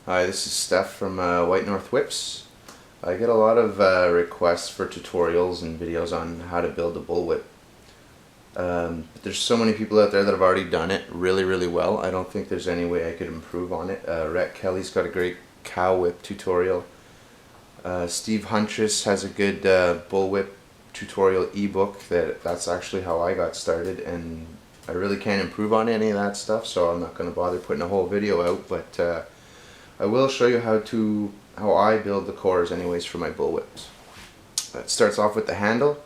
Hi, this is Steph from White North Whips. I get a lot of requests for tutorials and videos on how to build a bullwhip. But there's so many people out there that have already done it really well. I don't think there's any way I could improve on it. Rhett Kelly's got a great cow whip tutorial. Steve Huntress has a good bullwhip tutorial ebook that's actually how I got started, and I really can't improve on any of that stuff, so I'm not going to bother putting a whole video out, but I will show you how I build the cores anyways for my bullwhips. It starts off with the handle,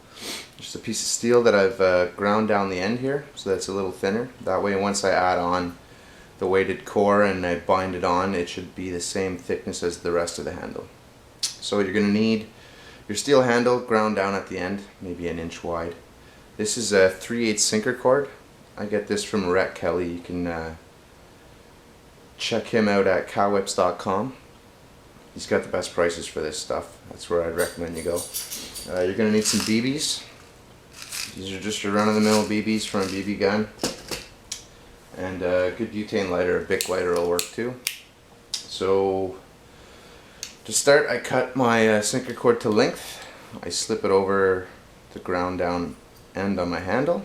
just a piece of steel that I've ground down the end here so that's a little thinner. That way once I add on the weighted core and I bind it on, it should be the same thickness as the rest of the handle. So you're going to need your steel handle ground down at the end, maybe an inch wide. This is a 3/8 sinker cord. I get this from Rhett Kelly. You can check him out at cowwhips.com. He's got the best prices for this stuff. That's where I'd recommend you go. You're going to need some BBs. These are just your run-of-the-mill BBs from a BB gun. And a good butane lighter, a Bic lighter will work too. So to start, I cut my sinker cord to length. I slip it over the ground down end on my handle.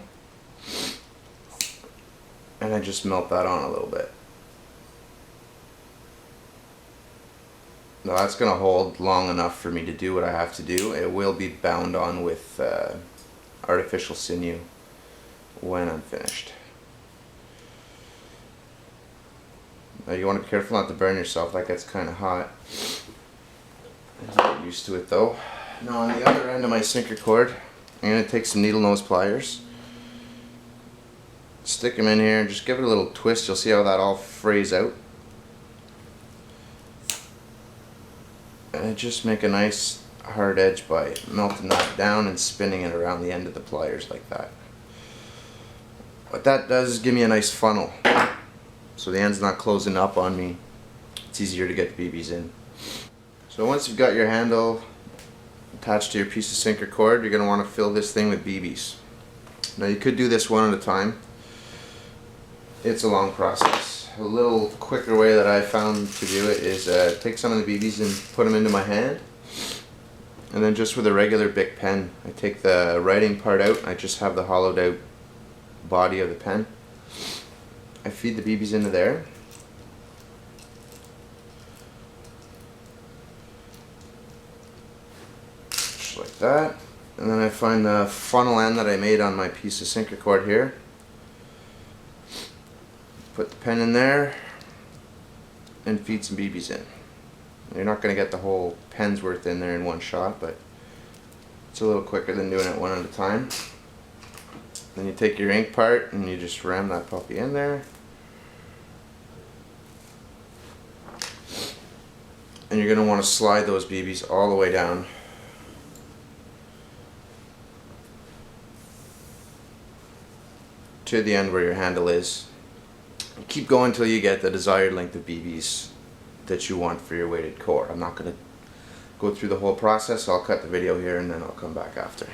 And I just melt that on a little bit. Now that's going to hold long enough for me to do what I have to do. It will be bound on with artificial sinew when I'm finished. Now you want to be careful not to burn yourself, that gets kind of hot. I'm used to it though. Now on the other end of my sinker cord, I'm going to take some needle nose pliers. Stick them in here and just give it a little twist. You'll see how that all frays out. And just make a nice hard edge by melting that down and spinning it around the end of the pliers like that. What that does is give me a nice funnel, so the end's not closing up on me. It's easier to get the BBs in. So once you've got your handle attached to your piece of sinker cord, you're going to want to fill this thing with BBs. Now you could do this one at a time. It's a long process. A little quicker way that I found to do it is take some of the BBs and put them into my hand, and then just with a regular Bic pen, I take the writing part out. I just have the hollowed out body of the pen. I feed the BBs into there. Just like that. And then I find the funnel end that I made on my piece of sinker cord here. Put the pen in there and feed some BBs in. You're not going to get the whole pen's worth in there in one shot, but it's a little quicker than doing it one at a time. Then you take your ink part and you just ram that puppy in there. And you're going to want to slide those BBs all the way down to the end where your handle is. Keep going until you get the desired length of BBs that you want for your weighted core. I'm not going to go through the whole process. I'll cut the video here and then I'll come back after.